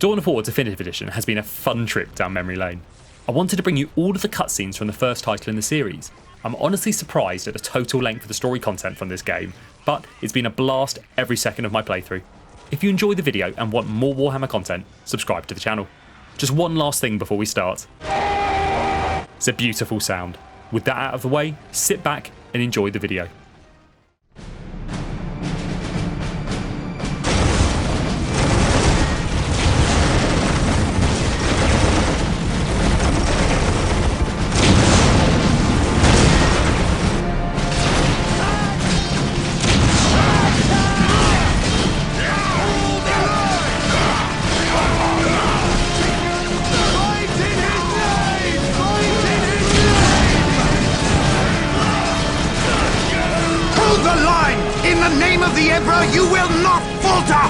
Dawn of War Definitive Edition has been a fun trip down memory lane. I wanted to bring you all of the cutscenes from the first title in the series. I'm honestly surprised at the total length of the story content from this game, but it's been a blast every second of my playthrough. If you enjoyed the video and want more Warhammer content, subscribe to the channel. Just one last thing before we start. It's a beautiful sound. With that out of the way, sit back and enjoy the video. You will not falter!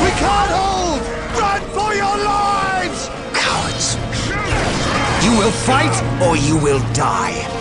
We can't hold! Run for your lives! Cowards! You will fight or you will die!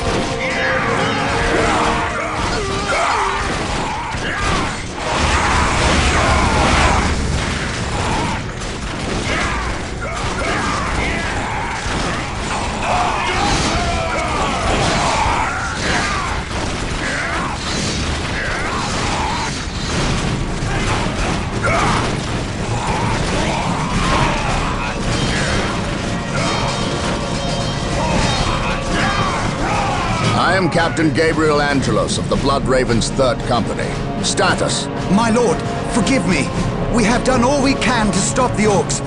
I am Captain Gabriel Angelos of the Blood Raven's 3rd Company. Status. My lord, forgive me. We have done all we can to stop the orcs,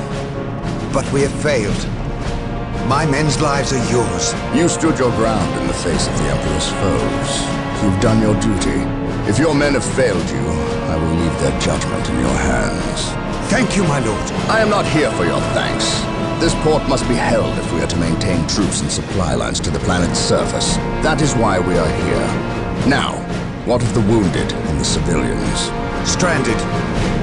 but we have failed. My men's lives are yours. You stood your ground in the face of the Emperor's foes. You've done your duty. If your men have failed you, I will leave their judgment in your hands. Thank you, my lord. I am not here for your thanks. This port must be held if we are to maintain troops and supply lines to the planet's surface. That is why we are here. Now, what of the wounded and the civilians? Stranded.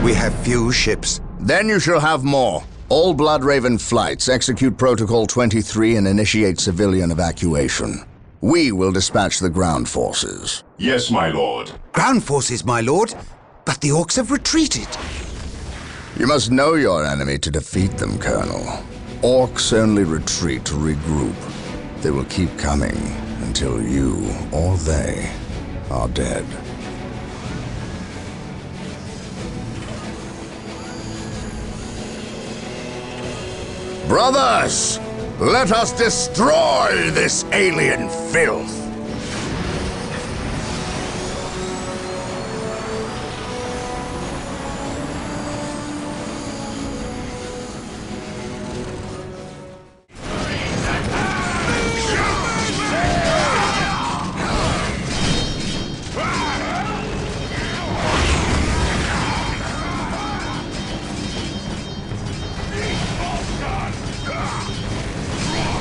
We have few ships. Then you shall have more. All Blood Raven flights execute Protocol 23 and initiate civilian evacuation. We will dispatch the ground forces. Yes, my lord. Ground forces, my lord? But the orcs have retreated. You must know your enemy to defeat them, Colonel. Orcs only retreat to regroup. They will keep coming until you or they are dead. Brothers, let us destroy this alien filth!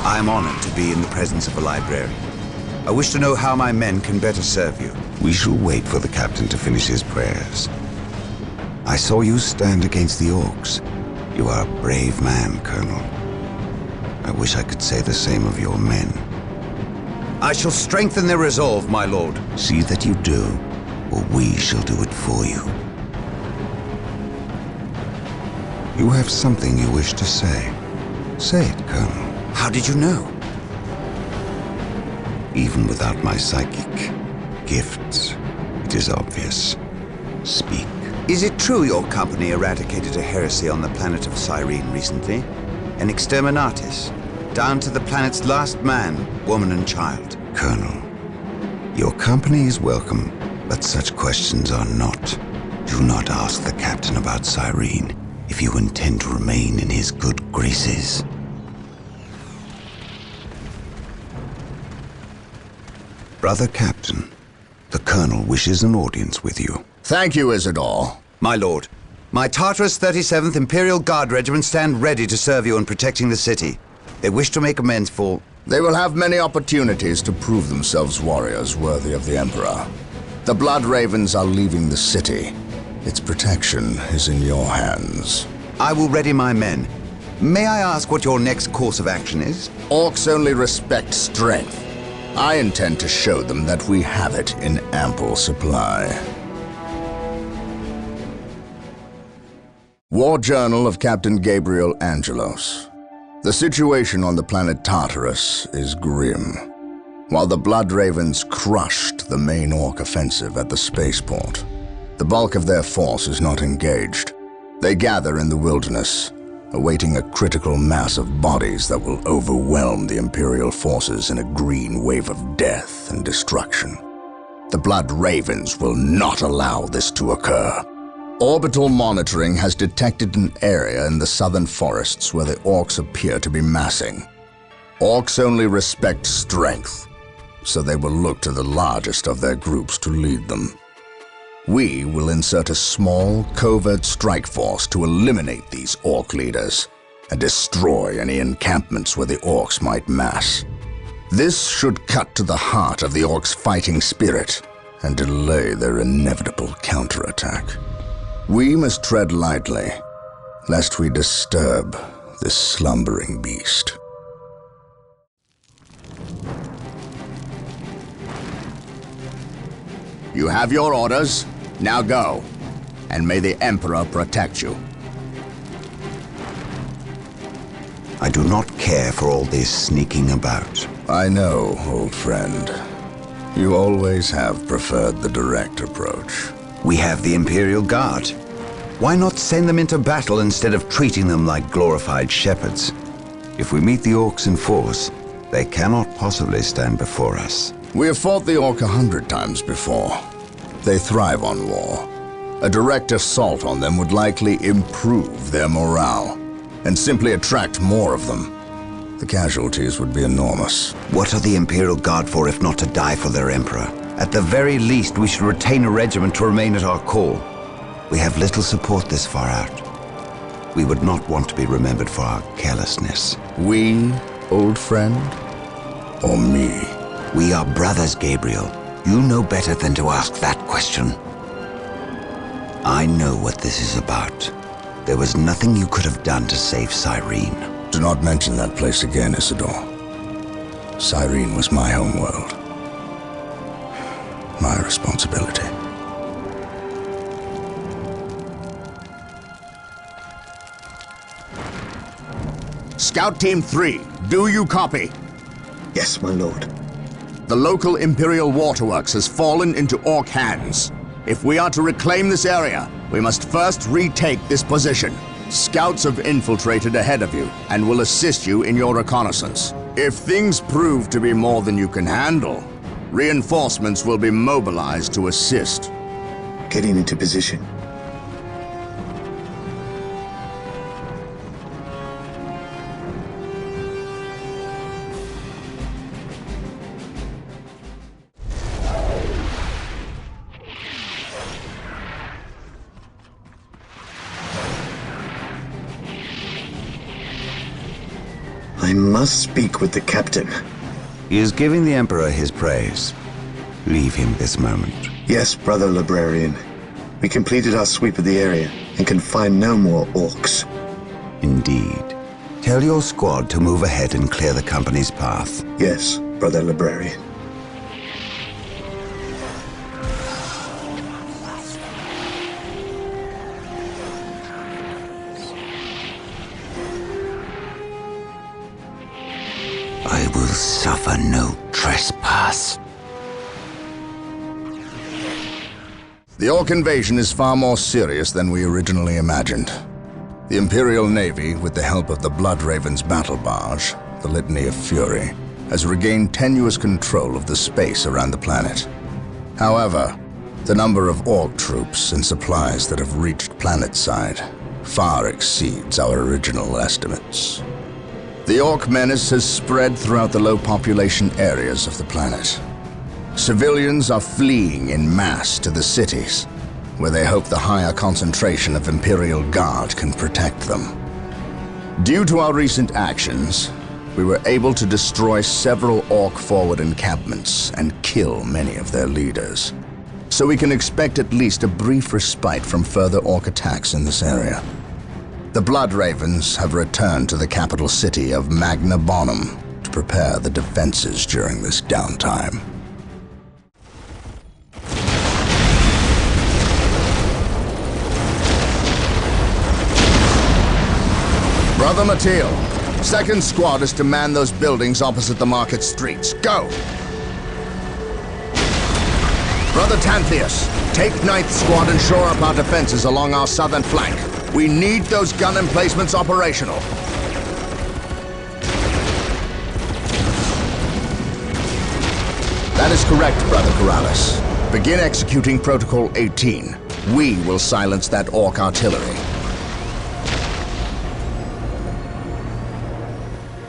I am honored to be in the presence of a librarian. I wish to know how my men can better serve you. We shall wait for the captain to finish his prayers. I saw you stand against the orcs. You are a brave man, Colonel. I wish I could say the same of your men. I shall strengthen their resolve, my lord. See that you do, or we shall do it for you. You have something you wish to say. Say it, Colonel. How did you know? Even without my psychic gifts, it is obvious. Speak. Is it true your company eradicated a heresy on the planet of Cyrene recently? An exterminatus, down to the planet's last man, woman and child? Colonel, your company is welcome, but such questions are not. Do not ask the captain about Cyrene if you intend to remain in his good graces. Brother Captain, the Colonel wishes an audience with you. Thank you, Isidore. My lord, my Tartarus 37th Imperial Guard Regiment stand ready to serve you in protecting the city. They wish to make amends for... They will have many opportunities to prove themselves warriors worthy of the Emperor. The Blood Ravens are leaving the city. Its protection is in your hands. I will ready my men. May I ask what your next course of action is? Orcs only respect strength. I intend to show them that we have it in ample supply. War Journal of Captain Gabriel Angelos. The situation on the planet Tartarus is grim. While the Blood Ravens crushed the main Orc offensive at the spaceport, the bulk of their force is not engaged. They gather in the wilderness, awaiting a critical mass of bodies that will overwhelm the Imperial forces in a green wave of death and destruction. The Blood Ravens will not allow this to occur. Orbital monitoring has detected an area in the southern forests where the Orcs appear to be massing. Orcs only respect strength, so they will look to the largest of their groups to lead them. We will insert a small, covert strike force to eliminate these Orc leaders and destroy any encampments where the Orcs might mass. This should cut to the heart of the Orcs' fighting spirit and delay their inevitable counterattack. We must tread lightly, lest we disturb this slumbering beast. You have your orders. Now go, and may the Emperor protect you. I do not care for all this sneaking about. I know, old friend. You always have preferred the direct approach. We have the Imperial Guard. Why not send them into battle instead of treating them like glorified shepherds? If we meet the Orcs in force, they cannot possibly stand before us. We have fought the Orc 100 times before. They thrive on war. A direct assault on them would likely improve their morale, and simply attract more of them. The casualties would be enormous. What are the Imperial Guard for if not to die for their Emperor? At the very least, we should retain a regiment to remain at our core. We have little support this far out. We would not want to be remembered for our carelessness. We, old friend? Or me? We are brothers, Gabriel. You know better than to ask that question. I know what this is about. There was nothing you could have done to save Cyrene. Do not mention that place again, Isidore. Cyrene was my homeworld. My responsibility. Scout Team 3, do you copy? Yes, my lord. The local Imperial waterworks has fallen into Orc hands. If we are to reclaim this area, we must first retake this position. Scouts have infiltrated ahead of you and will assist you in your reconnaissance. If things prove to be more than you can handle, reinforcements will be mobilized to assist. Getting into position. I must speak with the captain. He is giving the Emperor his praise. Leave him this moment. Yes, brother librarian. We completed our sweep of the area and can find no more Orcs. Indeed. Tell your squad to move ahead and clear the company's path. Yes, brother librarian. I will suffer no trespass. The Orc invasion is far more serious than we originally imagined. The Imperial Navy, with the help of the Blood Ravens battle barge, the Litany of Fury, has regained tenuous control of the space around the planet. However, the number of Orc troops and supplies that have reached planetside far exceeds our original estimates. The Orc menace has spread throughout the low-population areas of the planet. Civilians are fleeing en masse to the cities, where they hope the higher concentration of Imperial Guard can protect them. Due to our recent actions, we were able to destroy several Orc forward encampments and kill many of their leaders. So we can expect at least a brief respite from further Orc attacks in this area. The Blood Ravens have returned to the capital city of Magna Bonum prepare the defenses during this downtime. Brother Mateel, 2nd Squad is to man those buildings opposite the market streets. Go! Brother Tantheus, take 9th Squad and shore up our defenses along our southern flank. We need those gun emplacements operational. That is correct, Brother Corrales. Begin executing Protocol 18. We will silence that Orc artillery.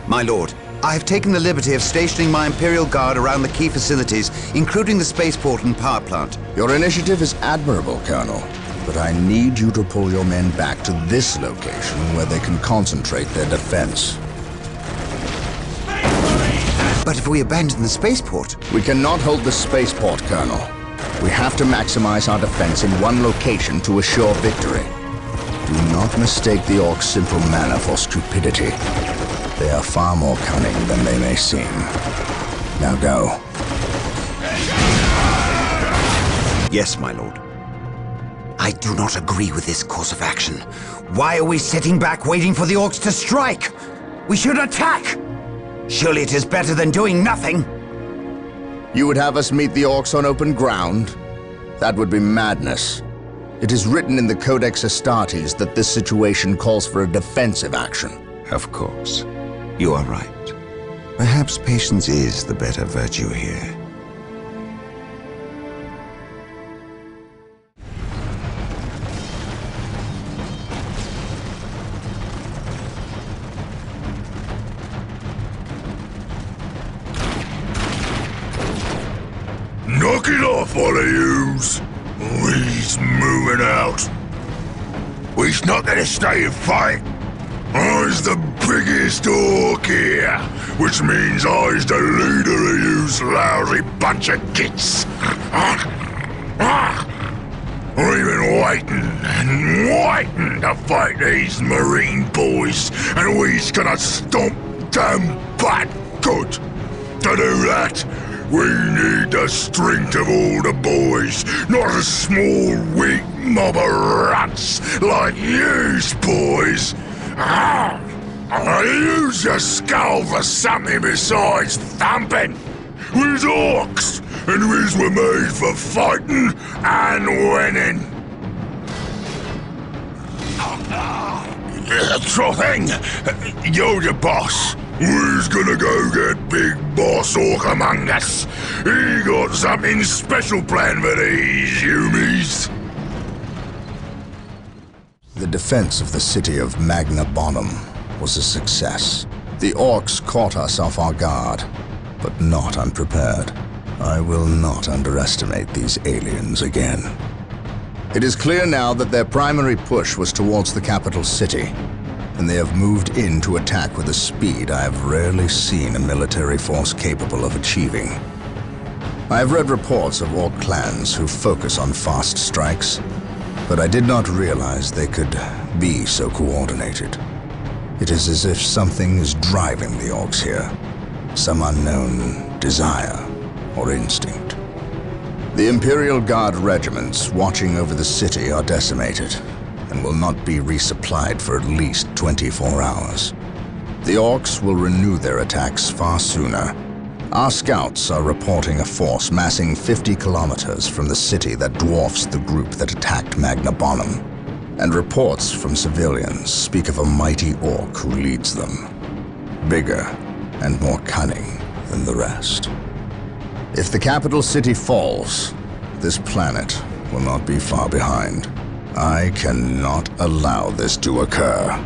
My lord, I have taken the liberty of stationing my Imperial Guard around the key facilities, including the spaceport and power plant. Your initiative is admirable, Colonel, but I need you to pull your men back to this location where they can concentrate their defense. But if we abandon the spaceport... We cannot hold the spaceport, Colonel. We have to maximize our defense in one location to assure victory. Do not mistake the Orcs' simple manner for stupidity. They are far more cunning than they may seem. Now go. Yes, my lord. I do not agree with this course of action. Why are we sitting back waiting for the Orcs to strike? We should attack! Surely it is better than doing nothing. You would have us meet the Orcs on open ground? That would be madness. It is written in the Codex Astartes that this situation calls for a defensive action. Of course. You are right. Perhaps patience is the better virtue here. Knock it off, all of yous! We's moving out. We's not gonna stay and fight. I's the biggest Orc here, which means I's the leader of yous lousy bunch of gits. We've been waiting and waiting to fight these Marine boys, and we's gonna stomp them back good. To do that, we need the strength of all the boys, not a small, weak mob of rats like yous boys. Use your skull for something besides thumping. We's Orcs, and we's were made for fighting and winning. Sure thing. You're the boss. We's gonna go get Big Boss Orc among us. He got something special planned for these humies. The defense of the city of Magna Bonum was a success. The Orcs caught us off our guard, but not unprepared. I will not underestimate these aliens again. It is clear now that their primary push was towards the capital city, and they have moved in to attack with a speed I have rarely seen a military force capable of achieving. I have read reports of Orc clans who focus on fast strikes, but I did not realize they could be so coordinated. It is as if something is driving the Orcs here, some unknown desire or instinct. The Imperial Guard regiments watching over the city are decimated and will not be resupplied for at least 24 hours. The Orcs will renew their attacks far sooner. Our scouts are reporting a force massing 50 kilometers from the city that dwarfs the group that attacked Magna Bonum, and reports from civilians speak of a mighty Orc who leads them, bigger and more cunning than the rest. If the capital city falls, this planet will not be far behind. I cannot allow this to occur.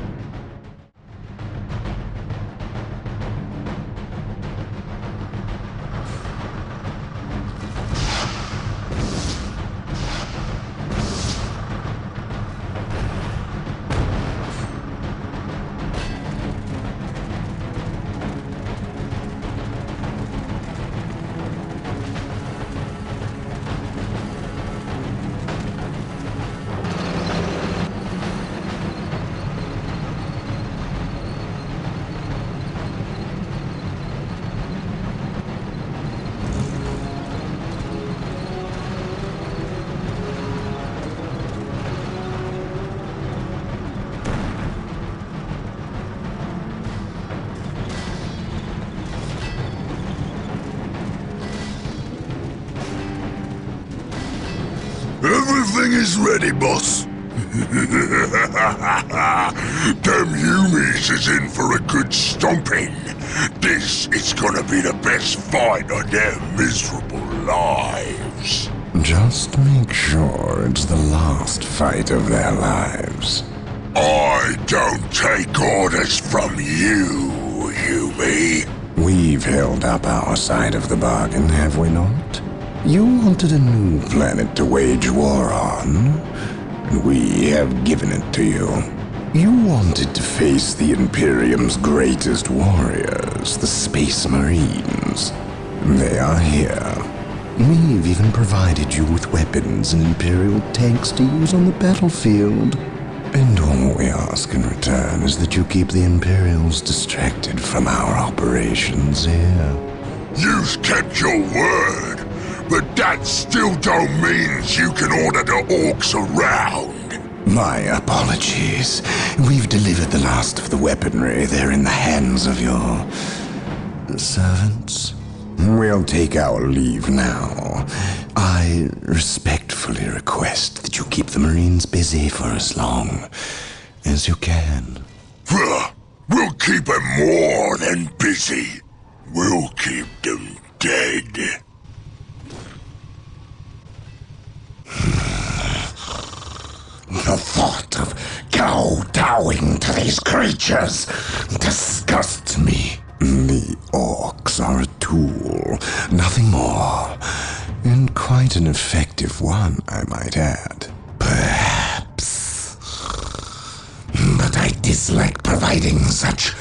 Everything is ready, boss. Them Humies is in for a good stomping. This is gonna be the best fight of their miserable lives. Just make sure it's the last fight of their lives. I don't take orders from you, Humi. We've held up our side of the bargain, have we not? You wanted a new planet to wage war on, and we have given it to you. You wanted to face the Imperium's greatest warriors, the Space Marines. They are here. We've even provided you with weapons and Imperial tanks to use on the battlefield. And all we ask in return is that you keep the Imperials distracted from our operations here. You've kept your word, but that still don't mean you can order the orcs around. My apologies. We've delivered the last of the weaponry. They're in the hands of your servants. We'll take our leave now. I respectfully request that you keep the Marines busy for as long as you can. We'll keep them more than busy. We'll keep them dead. The thought of kowtowing to these creatures disgusts me. The orcs are a tool, nothing more. And quite an effective one, I might add. Perhaps. But I dislike providing such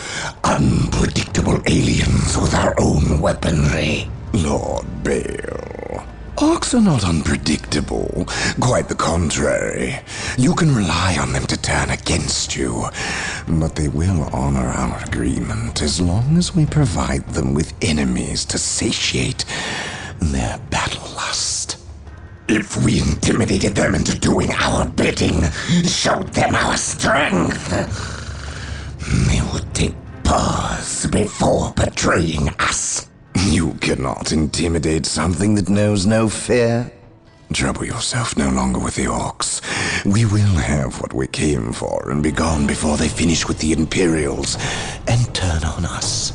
unpredictable aliens with our own weaponry. Lord Bale, orcs are not unpredictable. Quite the contrary. You can rely on them to turn against you. But they will honor our agreement as long as we provide them with enemies to satiate their battle lust. If we intimidated them into doing our bidding, showed them our strength, they would take pause before betraying us. You cannot intimidate something that knows no fear. Trouble yourself no longer with the orcs. We will have what we came for and be gone before they finish with the Imperials and turn on us.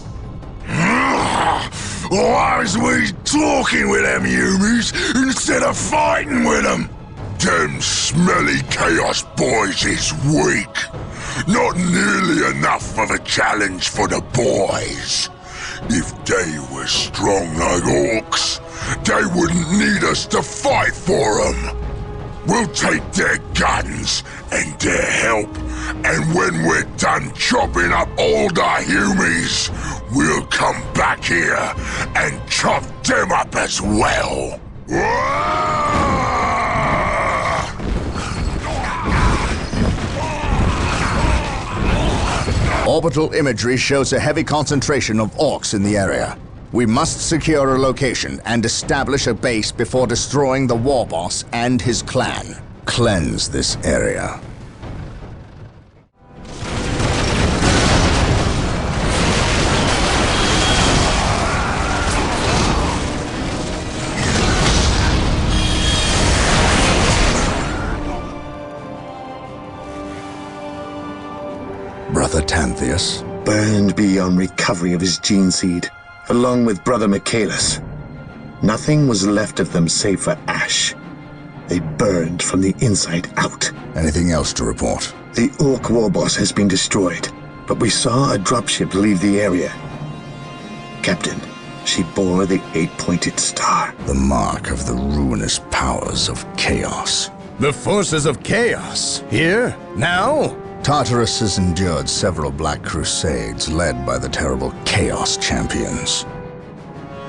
Why is we talking with them Humies instead of fighting with them? Them smelly Chaos boys is weak. Not nearly enough of a challenge for the boys. If they were strong like orcs, they wouldn't need us to fight for them. We'll take their guns and their help, and when we're done chopping up all the Humies, we'll come back here and chop them up as well. Orbital imagery shows a heavy concentration of orcs in the area. We must secure a location and establish a base before destroying the war boss and his clan. Cleanse this area. Brother Tantheus? Burned beyond recovery of his gene seed, along with Brother Michaelis. Nothing was left of them save for ash. They burned from the inside out. Anything else to report? The Orc warboss has been destroyed, but we saw a dropship leave the area. Captain, she bore the 8-pointed star. The mark of the ruinous powers of chaos. The forces of chaos? Here? Now? Tartarus has endured several Black Crusades led by the terrible Chaos Champions.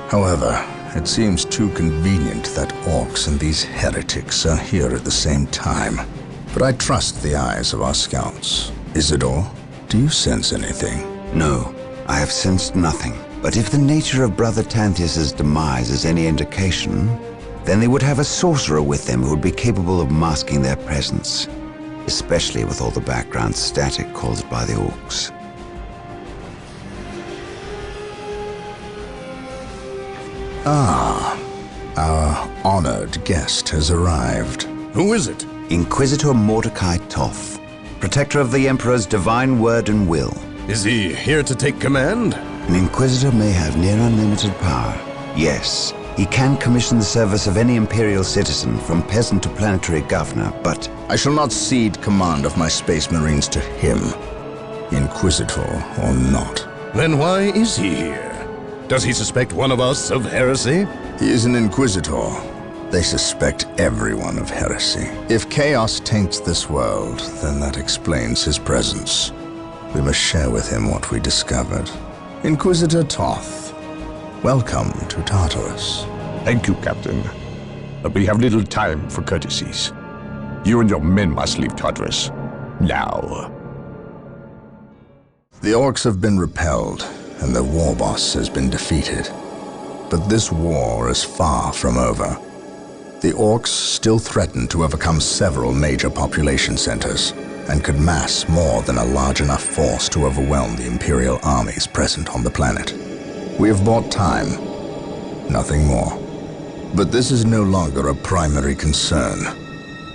However, it seems too convenient that orcs and these heretics are here at the same time. But I trust the eyes of our scouts. Isidore, do you sense anything? No, I have sensed nothing. But if the nature of Brother Tantheus' demise is any indication, then they would have a sorcerer with them who would be capable of masking their presence. Especially with all the background static caused by the orcs. Ah, our honored guest has arrived. Who is it? Inquisitor Mordecai Toth, protector of the Emperor's divine word and will. Is he here to take command? An Inquisitor may have near unlimited power. Yes, he can commission the service of any Imperial citizen, from peasant to planetary governor, but I shall not cede command of my Space Marines to him, Inquisitor or not. Then why is he here? Does he suspect one of us of heresy? He is an Inquisitor. They suspect everyone of heresy. If chaos taints this world, then that explains his presence. We must share with him what we discovered. Inquisitor Toth, welcome to Tartarus. Thank you, Captain. But we have little time for courtesies. You and your men must leave Tartarus. Now. The orcs have been repelled, and their war boss has been defeated. But this war is far from over. The orcs still threaten to overcome several major population centers, and could mass more than a large enough force to overwhelm the Imperial armies present on the planet. We have bought time, nothing more. But this is no longer a primary concern.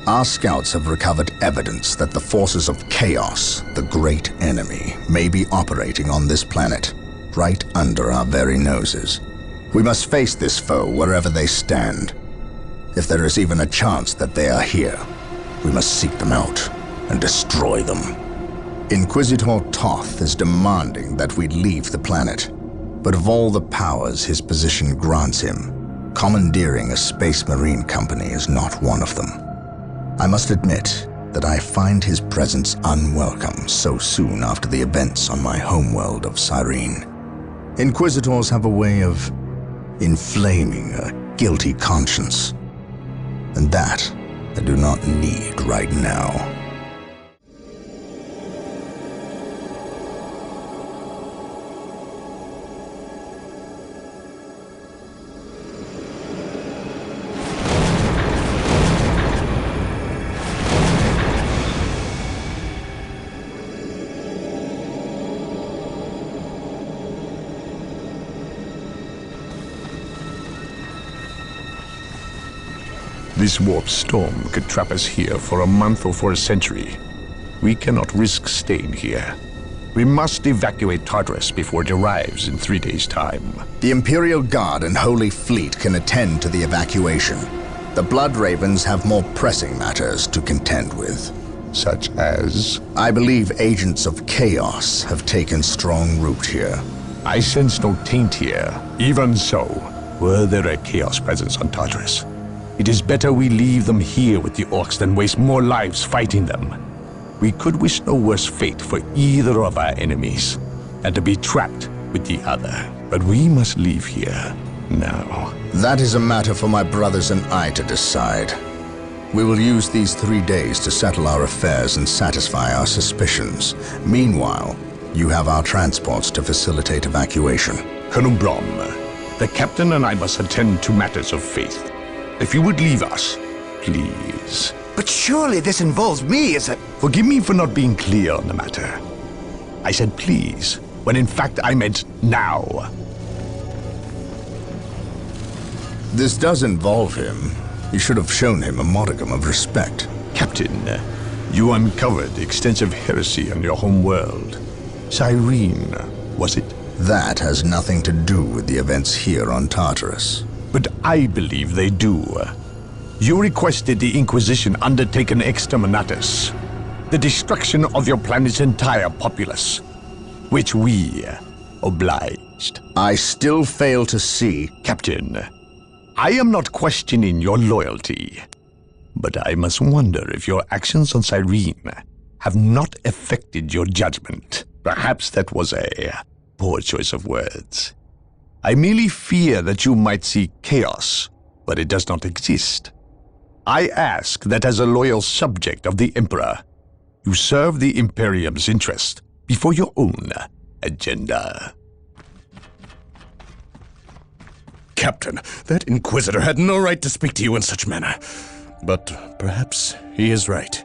Our scouts have recovered evidence that the forces of chaos, the great enemy, may be operating on this planet, right under our very noses. We must face this foe wherever they stand. If there is even a chance that they are here, we must seek them out and destroy them. Inquisitor Toth is demanding that we leave the planet, but of all the powers his position grants him, commandeering a Space Marine company is not one of them. I must admit that I find his presence unwelcome so soon after the events on my homeworld of Cyrene. Inquisitors have a way of inflaming a guilty conscience, and that I do not need right now. This warp storm could trap us here for a month or for a century. We cannot risk staying here. We must evacuate Tartarus before it arrives in 3 days' time. The Imperial Guard and Holy Fleet can attend to the evacuation. The Blood Ravens have more pressing matters to contend with. Such as? I believe agents of chaos have taken strong root here. I sense no taint here. Even so, were there a chaos presence on Tartarus, it is better we leave them here with the orcs than waste more lives fighting them. We could wish no worse fate for either of our enemies, and to be trapped with the other. But we must leave here now. That is a matter for my brothers and I to decide. We will use these 3 days to settle our affairs and satisfy our suspicions. Meanwhile, you have our transports to facilitate evacuation. Colonel Brom, the captain and I must attend to matters of faith. If you would leave us, please. But surely this involves me as a... Forgive me for not being clear on the matter. I said please, when in fact I meant now. This does involve him. You should have shown him a modicum of respect. Captain, you uncovered extensive heresy on your home world. Cyrene, was it? That has nothing to do with the events here on Tartarus. But I believe they do. You requested the Inquisition undertake an exterminatus, the destruction of your planet's entire populace, which we obliged. I still fail to see... Captain, I am not questioning your loyalty, but I must wonder if your actions on Cyrene have not affected your judgment. Perhaps that was a poor choice of words. I merely fear that you might see chaos, but it does not exist. I ask that as a loyal subject of the Emperor, you serve the Imperium's interest before your own agenda. Captain, that Inquisitor had no right to speak to you in such manner. But perhaps he is right.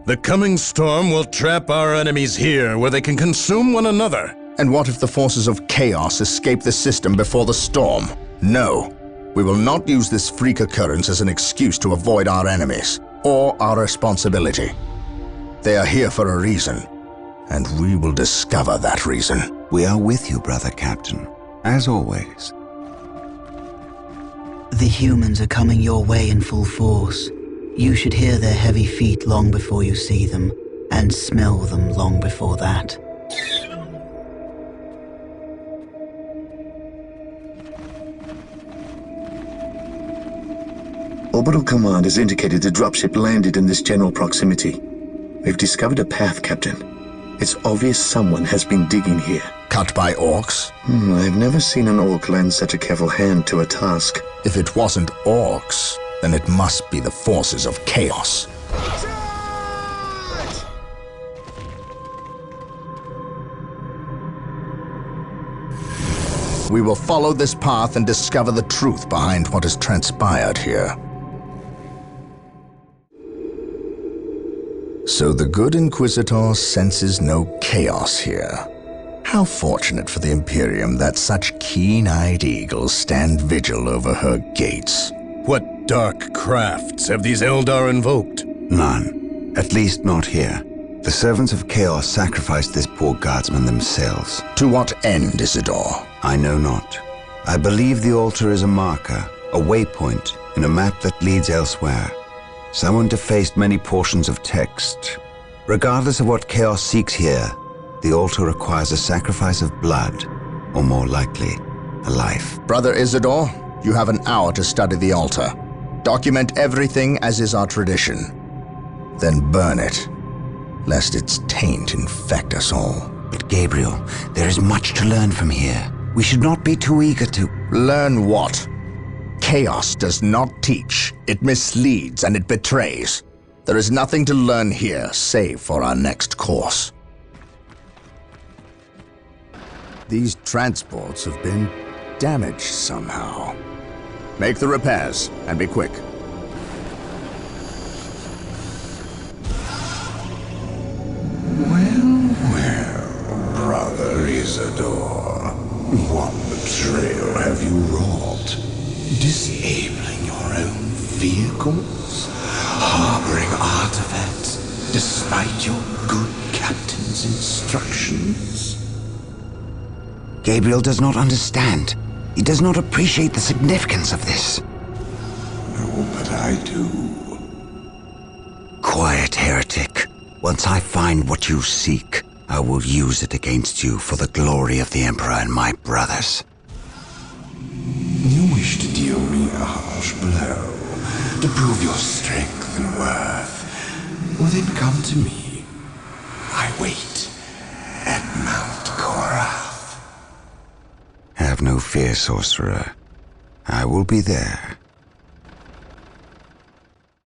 The coming storm will trap our enemies here where they can consume one another. And what if the forces of chaos escape the system before the storm? No. We will not use this freak occurrence as an excuse to avoid our enemies. or our responsibility. They are here for a reason, and we will discover that reason. We are with you, brother Captain, as always. The humans are coming your way in full force. You should hear their heavy feet long before you see them, and smell them long before that. Orbital Command has indicated the dropship landed in this general proximity. We've discovered a path, Captain. It's obvious someone has been digging here. Cut by orcs? I've never seen an orc lend such a careful hand to a task. If it wasn't orcs, then it must be the forces of chaos. We will follow this path and discover the truth behind what has transpired here. So the good Inquisitor senses no chaos here. How fortunate for the Imperium that such keen-eyed eagles stand vigil over her gates. What dark crafts have these Eldar invoked? None. At least not here. The servants of Chaos sacrificed this poor guardsman themselves. To what end, Isidore? I know not. I believe the altar is a marker, a waypoint, in a map that leads elsewhere. Someone defaced many portions of text. Regardless of what Chaos seeks here, the altar requires a sacrifice of blood, or more likely, a life. Brother Isidore, you have an hour to study the altar. Document everything as is our tradition. Then burn it, lest its taint infect us all. But Gabriel, there is much to learn from here. We should not be too eager to... Learn what? Chaos does not teach. It misleads and it betrays. There is nothing to learn here, save for our next course. These transports have been damaged somehow. Make the repairs, and be quick. Well, Brother Isidore, what betrayal have you wrought? Disabling your own vehicles? Harboring artifacts despite your good captain's instructions? Gabriel does not understand. He does not appreciate the significance of this. No, but I do. Quiet, heretic. Once I find what you seek, I will use it against you for the glory of the Emperor and my brothers. You wish to deal me a harsh blow, to prove your strength and worth. Well, then come to me. I wait at Mount Korath. Have no fear, sorcerer. I will be there.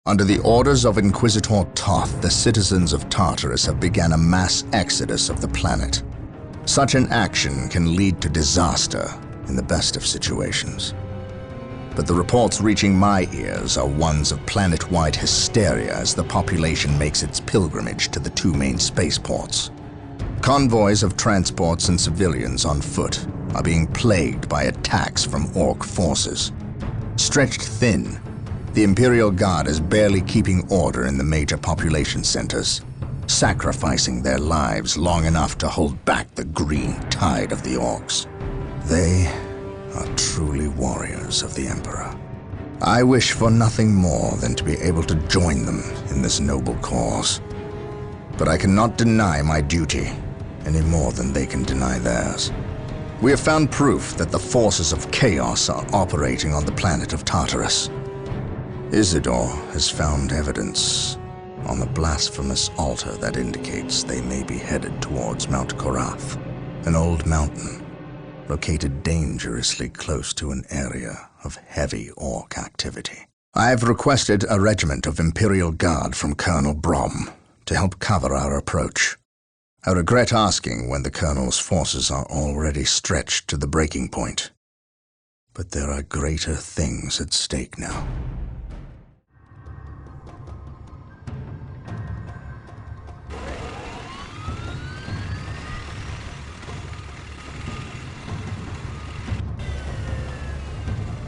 Under the orders of Inquisitor Toth, the citizens of Tartarus have begun a mass exodus of the planet. Such an action can lead to disaster in the best of situations. But the reports reaching my ears are ones of planet-wide hysteria as the population makes its pilgrimage to the two main spaceports. Convoys of transports and civilians on foot are being plagued by attacks from Orc forces. Stretched thin, the Imperial Guard is barely keeping order in the major population centers, sacrificing their lives long enough to hold back the green tide of the Orcs. They are truly warriors of the Emperor. I wish for nothing more than to be able to join them in this noble cause. But I cannot deny my duty any more than they can deny theirs. We have found proof that the forces of chaos are operating on the planet of Tartarus. Isidore has found evidence on the blasphemous altar that indicates they may be headed towards Mount Korath, an old mountain located dangerously close to an area of heavy Orc activity. I have requested a regiment of Imperial Guard from Colonel Brom to help cover our approach. I regret asking when the Colonel's forces are already stretched to the breaking point. But there are greater things at stake now.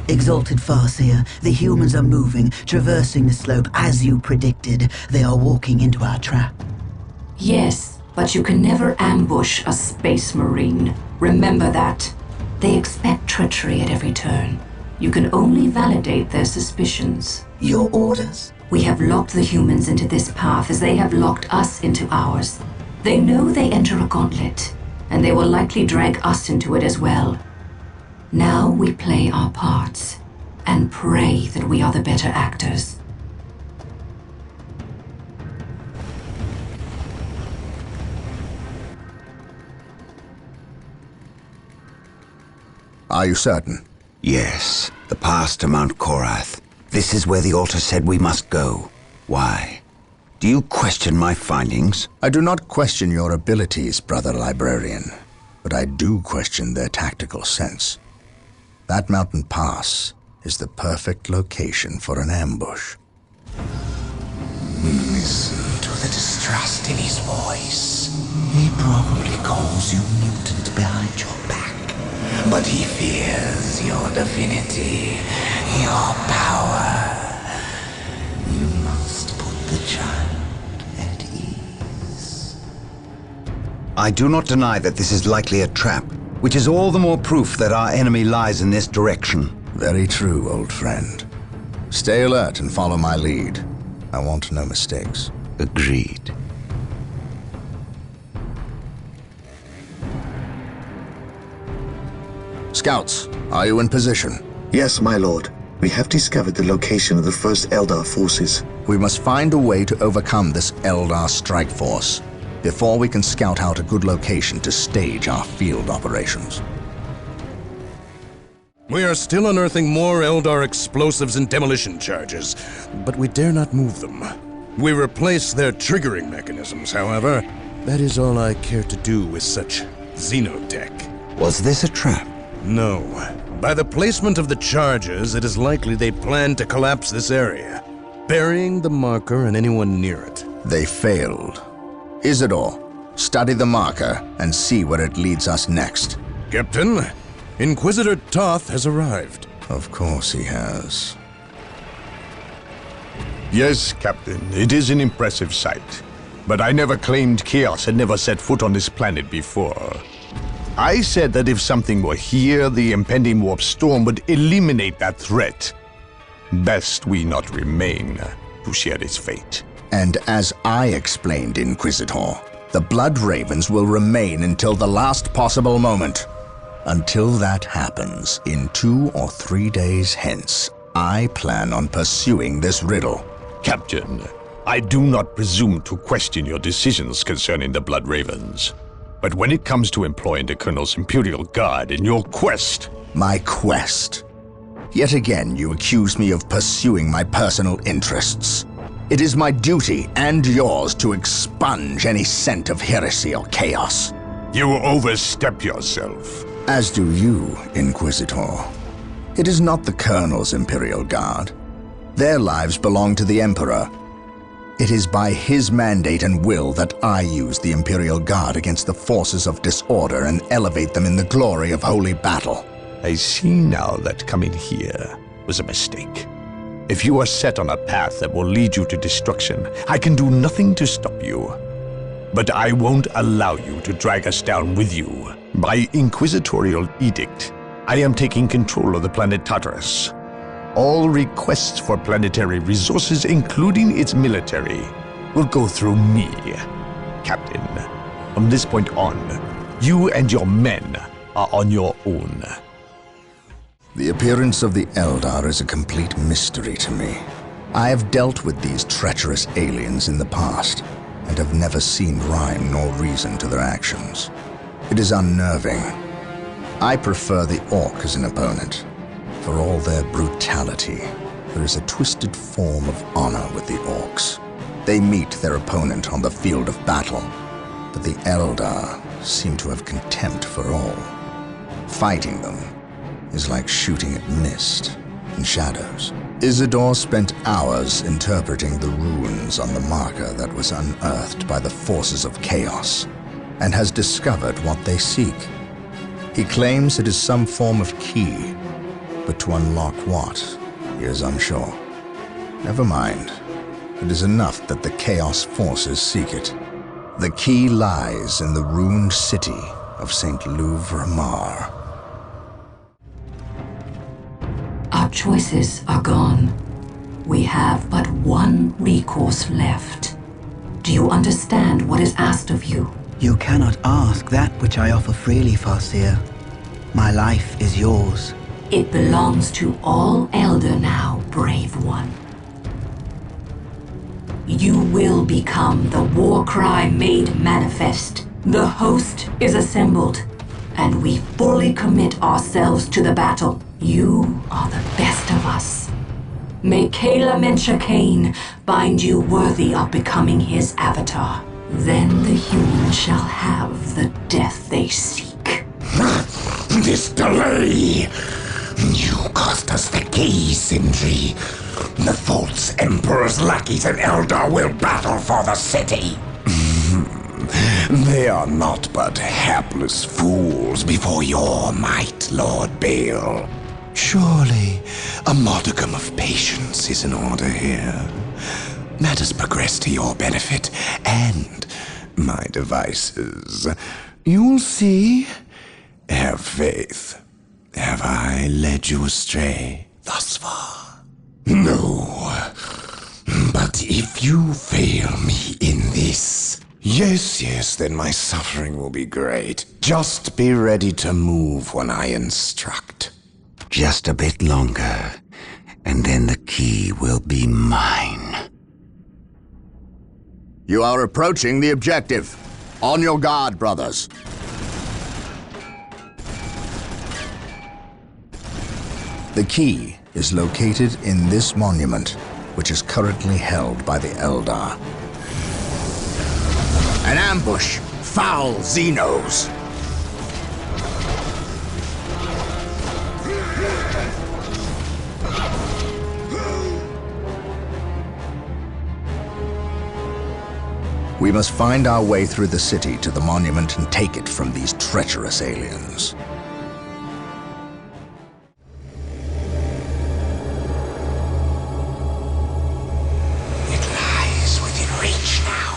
Exalted Farseer, the humans are moving, traversing the slope as you predicted. They are walking into our trap. Yes, but you can never ambush a space marine. Remember that. They expect treachery at every turn. You can only validate their suspicions. Your orders? We have locked the humans into this path as they have locked us into ours. They know they enter a gauntlet, and they will likely drag us into it as well. Now we play our parts, and pray that we are the better actors. Are you certain? Yes, the path to Mount Korath. This is where the altar said we must go. Why? Do you question my findings? I do not question your abilities, brother librarian, but I do question their tactical sense. That mountain pass is the perfect location for an ambush. Listen to the distrust in his voice. He probably calls you mutant behind your back, but he fears your divinity, your power. You must put the child at ease. I do not deny that this is likely a trap, which is all the more proof that our enemy lies in this direction. Very true, old friend. Stay alert and follow my lead. I want no mistakes. Agreed. Scouts, are you in position? Yes, my lord. We have discovered the location of the first Eldar forces. We must find a way to overcome this Eldar strike force before we can scout out a good location to stage our field operations. We are still unearthing more Eldar explosives and demolition charges, but we dare not move them. We replace their triggering mechanisms, however. That is all I care to do with such xenotech. Was this a trap? No. By the placement of the charges, it is likely they plan to collapse this area, burying the marker and anyone near it. They failed. Isidore, study the marker and see where it leads us next. Captain, Inquisitor Toth has arrived. Of course he has. Yes, Captain, it is an impressive sight. But I never claimed Chaos had never set foot on this planet before. I said that if something were here, the impending warp storm would eliminate that threat. Best we not remain to share its fate. And as I explained, Inquisitor, the Blood Ravens will remain until the last possible moment. Until that happens, in 2 or 3 days hence, I plan on pursuing this riddle. Captain, I do not presume to question your decisions concerning the Blood Ravens. But when it comes to employing the Colonel's Imperial Guard in your quest... My quest? Yet again you accuse me of pursuing my personal interests. It is my duty and yours to expunge any scent of heresy or chaos. You overstep yourself. As do you, Inquisitor. It is not the Colonel's Imperial Guard. Their lives belong to the Emperor. It is by his mandate and will that I use the Imperial Guard against the forces of disorder and elevate them in the glory of holy battle. I see now that coming here was a mistake. If you are set on a path that will lead you to destruction, I can do nothing to stop you. But I won't allow you to drag us down with you. By inquisitorial edict, I am taking control of the planet Tartarus. All requests for planetary resources, including its military, will go through me, Captain. From this point on, you and your men are on your own. The appearance of the Eldar is a complete mystery to me. I have dealt with these treacherous aliens in the past, and have never seen rhyme nor reason to their actions. It is unnerving. I prefer the Orc as an opponent. For all their brutality, there is a twisted form of honor with the Orcs. They meet their opponent on the field of battle, but the Eldar seem to have contempt for all. Fighting them is like shooting at mist and shadows. Isidore spent hours interpreting the runes on the marker that was unearthed by the forces of chaos, and has discovered what they seek. He claims it is some form of key, but to unlock what, he is unsure. Never mind. It is enough that the Chaos forces seek it. The key lies in the ruined city of St. Louvre-Mar. Our choices are gone. We have but one recourse left. Do you understand what is asked of you? You cannot ask that which I offer freely, Farseer. My life is yours. It belongs to all Elder now, brave one. You will become the war cry made manifest. The host is assembled, and we fully commit ourselves to the battle. You are the best of us. May Kayla Mencha Kane find you worthy of becoming his avatar. Then the humans shall have the death they seek. This delay! You cost us the key, Sindri. The false Emperor's lackeys and Eldar will battle for the city. They are not but hapless fools before your might, Lord Bale. Surely, a modicum of patience is in order here. Let us progress to your benefit and my devices. You will see. Have faith. Have I led you astray thus far? No. But if you fail me in this... Yes, then my suffering will be great. Just be ready to move when I instruct. Just a bit longer, and then the key will be mine. You are approaching the objective. On your guard, brothers. The key is located in this monument, which is currently held by the Eldar. An ambush! Foul Xenos! We must find our way through the city to the monument and take it from these treacherous aliens. It lies within reach now.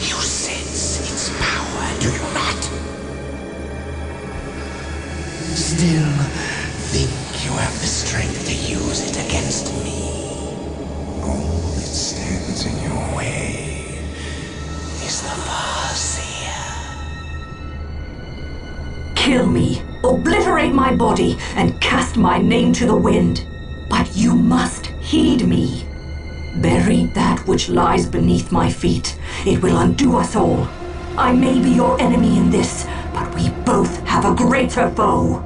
You sense its power, do you not? Still, think you have the strength to use it against me. All that stands in your way is the Farseer. Kill me, obliterate my body, and cast my name to the wind. But you must heed me. Bury that which lies beneath my feet. It will undo us all. I may be your enemy in this, but we both have a greater foe.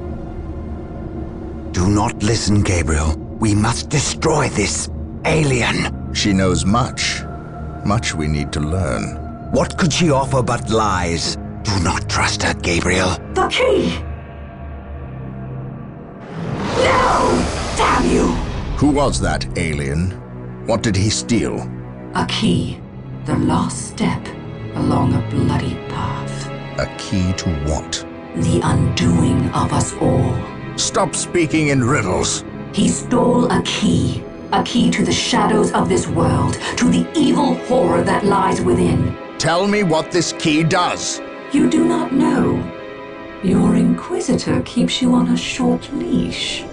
Do not listen, Gabriel. We must destroy this alien. She knows much. Much we need to learn. What could she offer but lies? Do not trust her, Gabriel. The key! No! Damn you! Who was that alien? What did he steal? A key. The last step along a bloody path. A key to what? The undoing of us all. Stop speaking in riddles. He stole a key. A key to the shadows of this world, to the evil horror that lies within. Tell me what this key does. You do not know. Your Inquisitor keeps you on a short leash.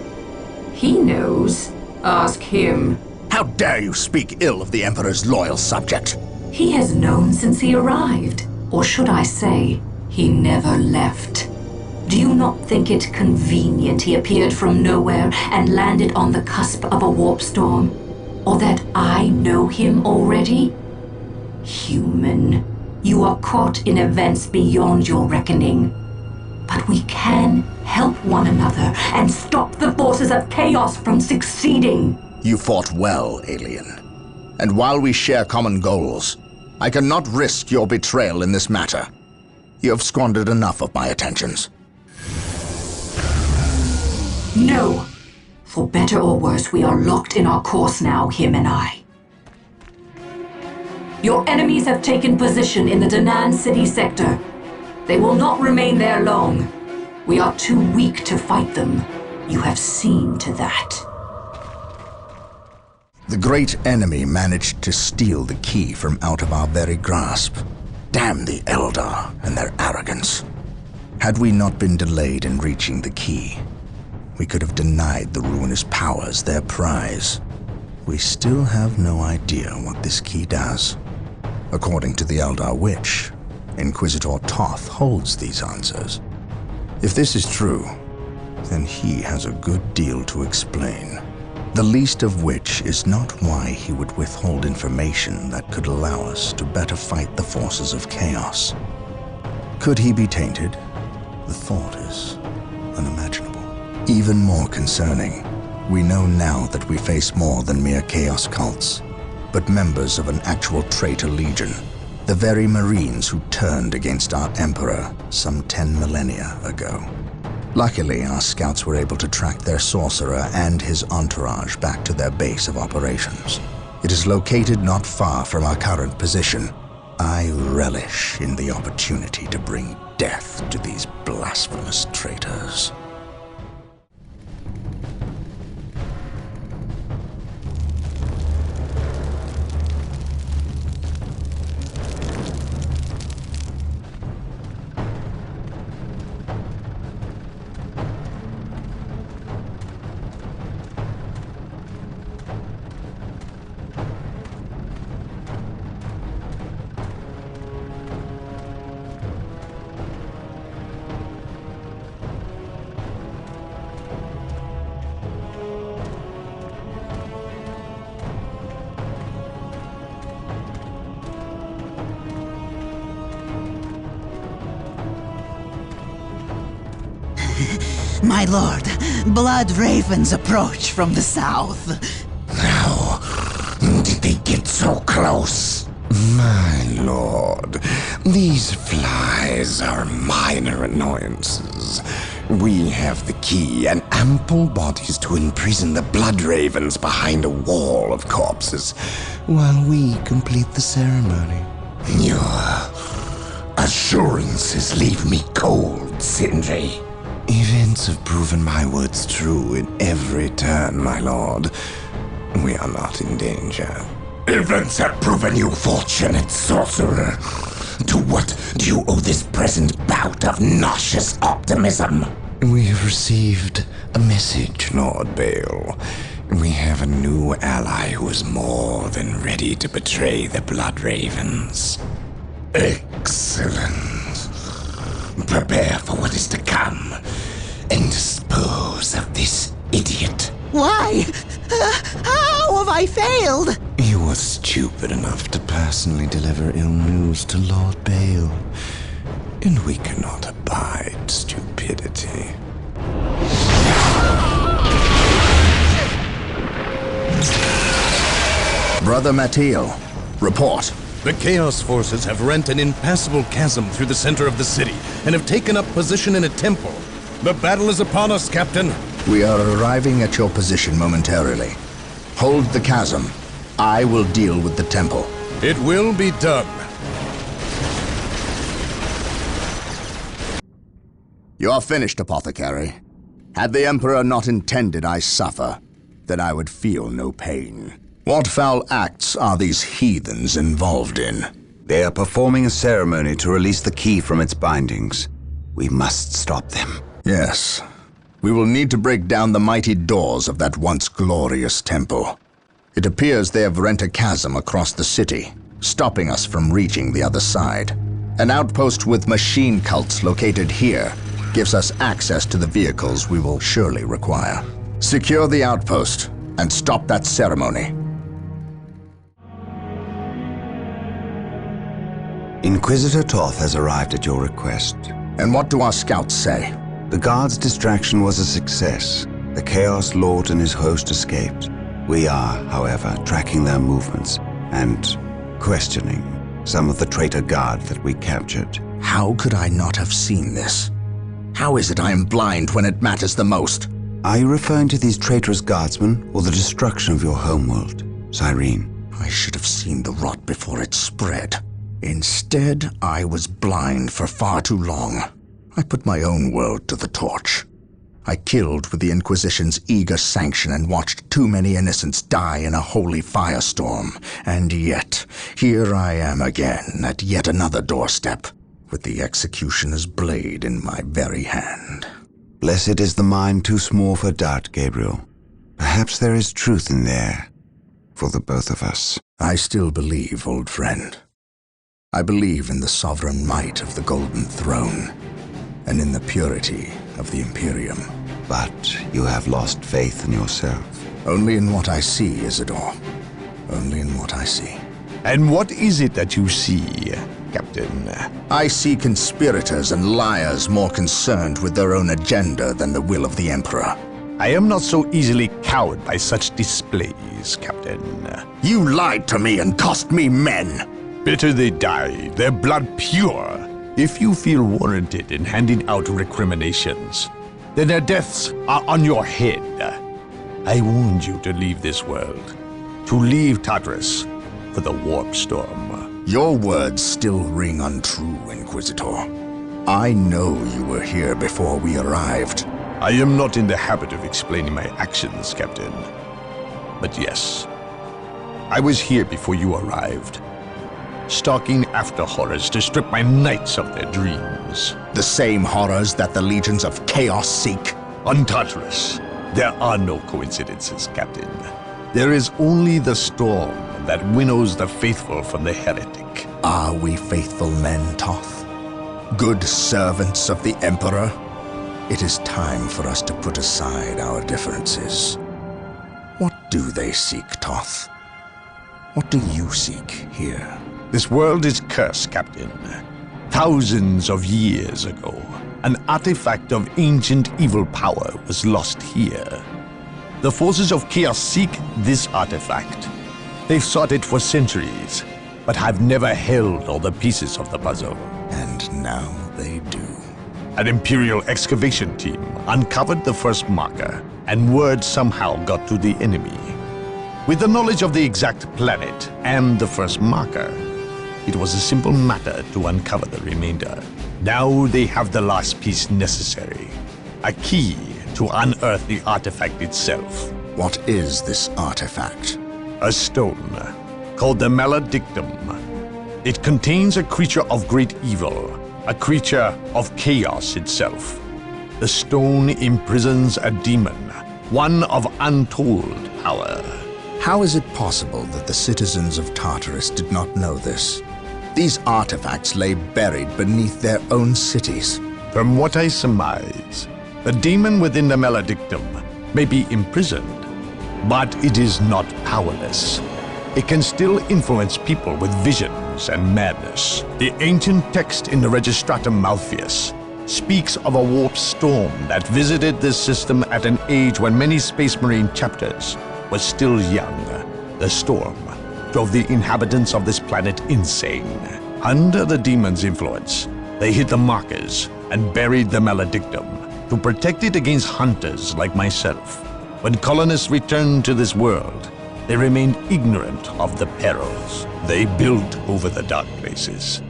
He knows. Ask him. How dare you speak ill of the Emperor's loyal subject? He has known since he arrived. Or should I say, he never left. Do you not think it convenient he appeared from nowhere and landed on the cusp of a warp storm? Or that I know him already? Human, you are caught in events beyond your reckoning. But we can help one another and stop the forces of chaos from succeeding. You fought well, alien. And while we share common goals, I cannot risk your betrayal in this matter. You have squandered enough of my attentions. No. For better or worse, we are locked in our course now, him and I. Your enemies have taken position in the Danan City sector. They will not remain there long. We are too weak to fight them. You have seen to that. The great enemy managed to steal the key from out of our very grasp. Damn the Eldar and their arrogance. Had we not been delayed in reaching the key, we could have denied the ruinous powers their prize. We still have no idea what this key does. According to the Eldar Witch, Inquisitor Toth holds these answers. If this is true, then he has a good deal to explain. The least of which is not why he would withhold information that could allow us to better fight the forces of chaos. Could he be tainted? The thought is unimaginable. Even more concerning, we know now that we face more than mere chaos cults, but members of an actual traitor legion, the very Marines who turned against our Emperor some 10 millennia ago. Luckily, our scouts were able to track their sorcerer and his entourage back to their base of operations. It is located not far from our current position. I relish in the opportunity to bring death to these blasphemous traitors. My lord, blood ravens approach from the south. How did they get so close? My lord, these flies are minor annoyances. We have the key and ample bodies to imprison the blood ravens behind a wall of corpses, while we complete the ceremony. Your assurances leave me cold, Sindri. Events have proven my words true in every turn, my lord. We are not in danger. Events have proven you fortunate, sorcerer. To what do you owe this present bout of nauseous optimism? We have received a message, Lord Bale. We have a new ally who is more than ready to betray the Blood Ravens. Excellent. Prepare for what is to come, and dispose of this idiot. Why? How have I failed? You were stupid enough to personally deliver ill news to Lord Bale, and we cannot abide stupidity. Brother Mateo, report. The Chaos Forces have rent an impassable chasm through the center of the city and have taken up position in a temple. The battle is upon us, Captain. We are arriving at your position momentarily. Hold the chasm. I will deal with the temple. It will be done. You are finished, Apothecary. Had the Emperor not intended I suffer, then I would feel no pain. What foul acts are these heathens involved in? They are performing a ceremony to release the key from its bindings. We must stop them. Yes. We will need to break down the mighty doors of that once glorious temple. It appears they have rent a chasm across the city, stopping us from reaching the other side. An outpost with machine cults located here gives us access to the vehicles we will surely require. Secure the outpost and stop that ceremony. Inquisitor Toth has arrived at your request. And what do our scouts say? The guard's distraction was a success. The Chaos Lord and his host escaped. We are, however, tracking their movements and questioning some of the traitor guard that we captured. How could I not have seen this? How is it I am blind when it matters the most? Are you referring to these traitorous guardsmen or the destruction of your homeworld, Cyrene? I should have seen the rot before it spread. Instead, I was blind for far too long. I put my own world to the torch. I killed with the Inquisition's eager sanction and watched too many innocents die in a holy firestorm. And yet, here I am again at yet another doorstep, with the executioner's blade in my very hand. Blessed is the mind too small for doubt, Gabriel. Perhaps there is truth in there, for the both of us. I still believe, old friend. I believe in the sovereign might of the Golden Throne, and in the purity of the Imperium. But you have lost faith in yourself. Only in what I see, Isidore. Only in what I see. And what is it that you see, Captain? I see conspirators and liars more concerned with their own agenda than the will of the Emperor. I am not so easily cowed by such displays, Captain. You lied to me and cost me men! Better they die, their blood pure. If you feel warranted in handing out recriminations, then their deaths are on your head. I warned you to leave this world, to leave Tartarus for the warp storm. Your words still ring untrue, Inquisitor. I know you were here before we arrived. I am not in the habit of explaining my actions, Captain. But yes, I was here before you arrived, stalking after horrors to strip my knights of their dreams. The same horrors that the legions of chaos seek? On Tartarus, there are no coincidences, Captain. There is only the storm that winnows the faithful from the heretic. Are we faithful men, Toth? Good servants of the Emperor? It is time for us to put aside our differences. What do they seek, Toth? What do you seek here? This world is cursed, Captain. Thousands of years ago, an artifact of ancient evil power was lost here. The forces of chaos seek this artifact. They've sought it for centuries, but have never held all the pieces of the puzzle. And now they do. An Imperial excavation team uncovered the first marker, and word somehow got to the enemy. With the knowledge of the exact planet and the first marker, it was a simple matter to uncover the remainder. Now they have the last piece necessary, a key to unearth the artifact itself. What is this artifact? A stone, called the Maledictum. It contains a creature of great evil, a creature of chaos itself. The stone imprisons a demon, one of untold power. How is it possible that the citizens of Tartarus did not know this? These artifacts lay buried beneath their own cities. From what I surmise, the demon within the Maledictum may be imprisoned, but it is not powerless. It can still influence people with visions and madness. The ancient text in the Registratum Malpheus speaks of a warp storm that visited this system at an age when many Space Marine chapters were still young. The storm drove the inhabitants of this planet insane. Under the demon's influence, they hid the markers and buried the Maledictum to protect it against hunters like myself. When colonists returned to this world, they remained ignorant of the perils. They built over the dark places,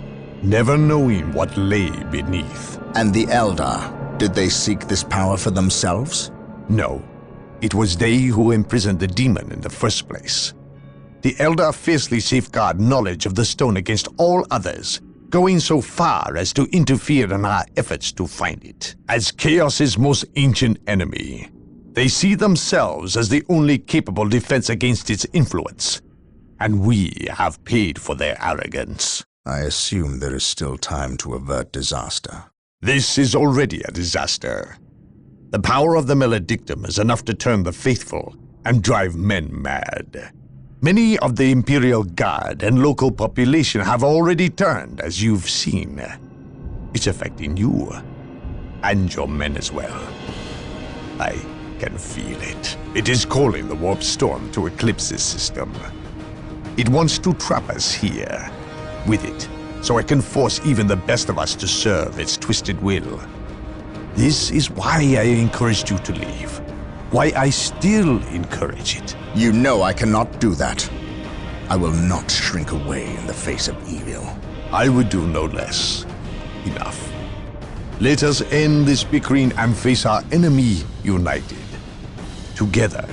never knowing what lay beneath. And the Eldar, did they seek this power for themselves? No. It was they who imprisoned the demon in the first place. The Eldar fiercely safeguard knowledge of the stone against all others, going so far as to interfere in our efforts to find it. As Chaos's most ancient enemy, they see themselves as the only capable defense against its influence, and we have paid for their arrogance. I assume there is still time to avert disaster. This is already a disaster. The power of the Maledictum is enough to turn the faithful and drive men mad. Many of the Imperial Guard and local population have already turned, as you've seen. It's affecting you, and your men as well. I can feel it. It is calling the warp storm to eclipse this system. It wants to trap us here, with it, so it can force even the best of us to serve its twisted will. This is why I encouraged you to leave. Why I still encourage it. You know I cannot do that. I will not shrink away in the face of evil. I would do no less. Enough. Let us end this bickering and face our enemy united. Together,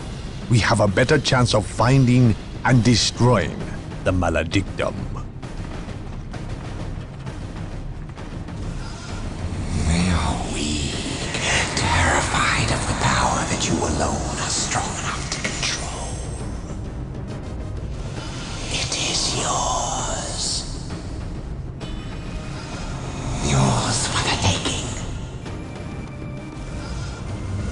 we have a better chance of finding and destroying the Maledictum. They are weak, terrified of the power that you alone are strong enough to control. It is yours. Yours for the taking.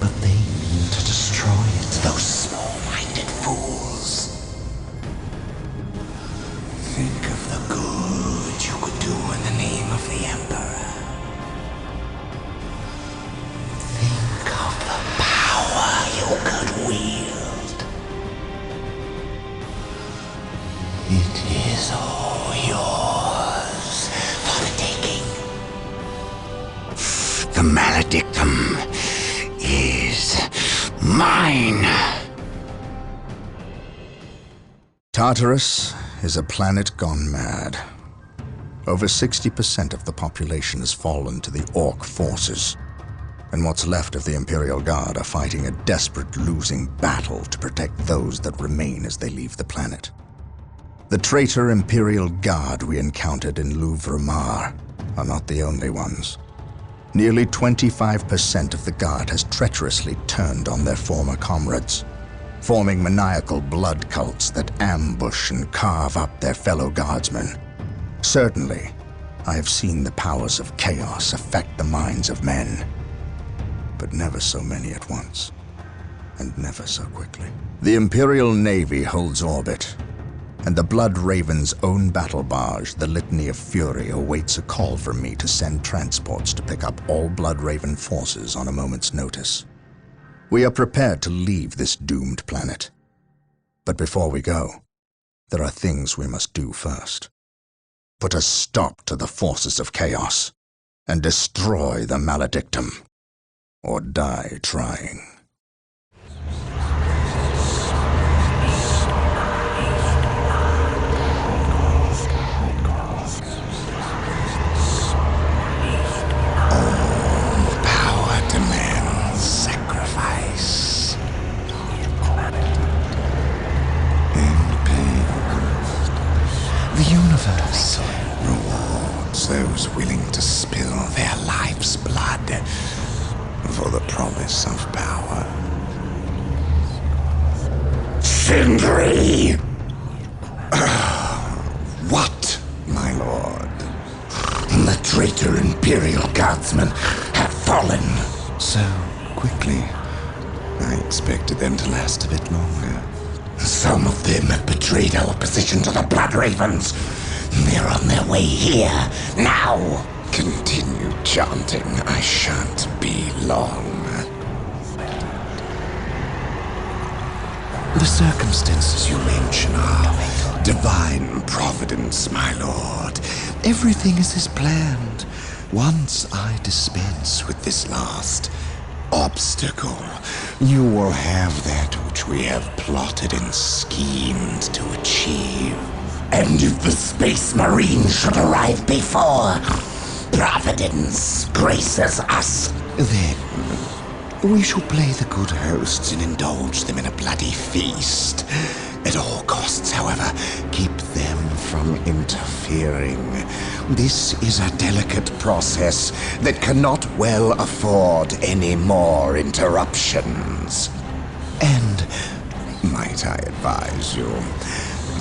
But they mean to destroy it, those small-minded fools. Think of the good you could do in the name of the Emperor. Think of the power you could wield. It is all yours for the taking. The Maledictum is mine. Tartarus is a planet gone mad. Over 60% of the population has fallen to the Orc forces, and what's left of the Imperial Guard are fighting a desperate losing battle to protect those that remain as they leave the planet. The traitor Imperial Guard we encountered in Louvre-Mar are not the only ones. Nearly 25% of the Guard has treacherously turned on their former comrades, forming maniacal blood cults that ambush and carve up their fellow Guardsmen. Certainly, I have seen the powers of chaos affect the minds of men, but never so many at once, and never so quickly. The Imperial Navy holds orbit, and the Blood Raven's own battle barge, the Litany of Fury, awaits a call from me to send transports to pick up all Blood Raven forces on a moment's notice. We are prepared to leave this doomed planet. But before we go, there are things we must do first. Put a stop to the forces of chaos, and destroy the Maledictum, or die trying. The universe rewards those willing to spill their life's blood for the promise of power. Sindri! What, my lord? The traitor Imperial Guardsmen have fallen. So quickly. I expected them to last a bit longer. Some of them have betrayed our position to the Blood Ravens. They're on their way here, now. Continue chanting. I shan't be long. The circumstances you mention are divine providence, my lord. Everything is as planned. Once I dispense with this last obstacle, you will have that which we have plotted and schemed to achieve. And if the Space Marine should arrive before Providence graces us, then we shall play the good hosts and indulge them in a bloody feast. At all costs, however, keep them from interfering. This is a delicate process that cannot well afford any more interruptions. And, might I advise you,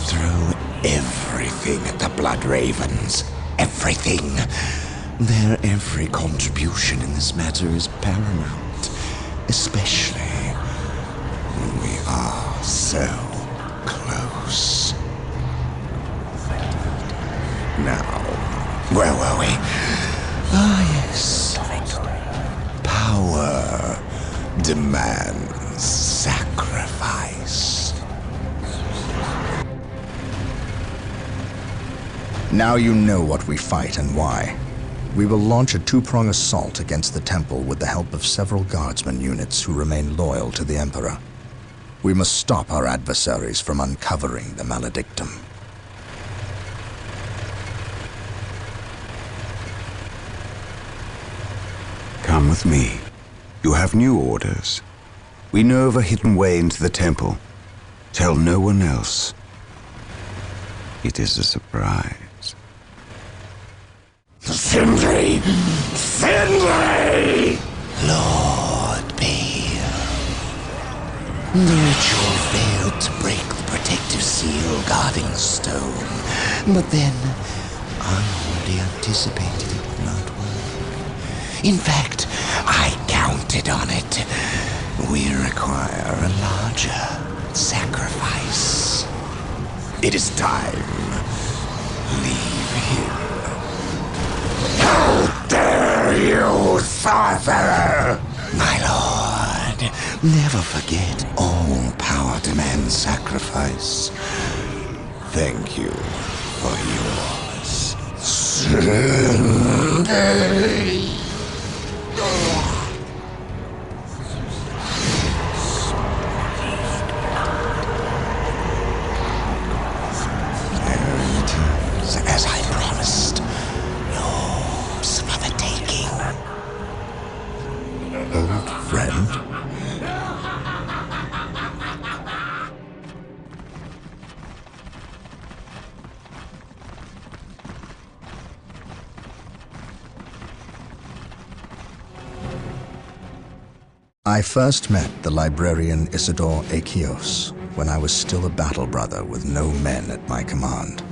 throw everything at the Blood Ravens. Everything. Their every contribution in this matter is paramount, especially when we are so close. Now, where were we? Ah, yes. Power demands sacrifice. Now you know what we fight and why. We will launch a two-prong assault against the temple with the help of several guardsman units who remain loyal to the Emperor. We must stop our adversaries from uncovering the Maledictum. Come with me. You have new orders. We know of a hidden way into the temple. Tell no one else. It is a surprise. Sindri! Sindri! Lord Bale. The ritual failed to break the protective seal guarding the stone, but then Unholy anticipated it would not work. In fact, I counted on it. We require a larger sacrifice. It is time. Leave him. How dare you, sorcerer! My lord, never forget all power demands sacrifice. Thank you for yours. As I promised, yours for the taking. Old friend? I first met the librarian Isidore Achios when I was still a battle brother with no men at my command.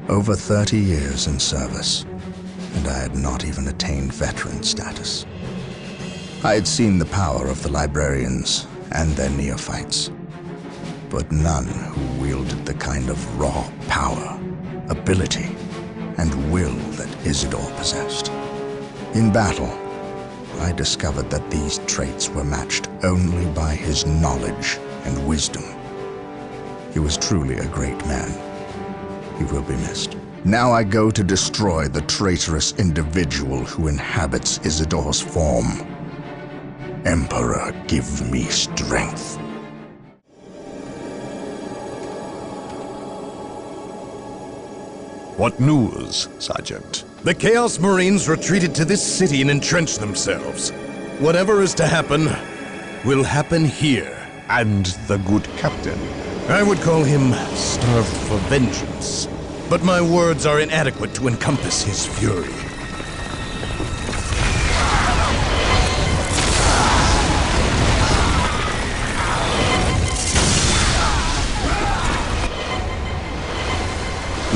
Over 30 years in service, and I had not even attained veteran status. I had seen the power of the librarians and their neophytes, but none who wielded the kind of raw power, ability, and will that Isidore possessed. In battle, I discovered that these traits were matched only by his knowledge and wisdom. He was truly a great man. He will be missed. Now I go to destroy the traitorous individual who inhabits Isidore's form. Emperor, give me strength. What news, Sergeant? The Chaos Marines retreated to this city and entrenched themselves. Whatever is to happen, will happen here. And the good captain. I would call him starved for vengeance. But my words are inadequate to encompass his fury.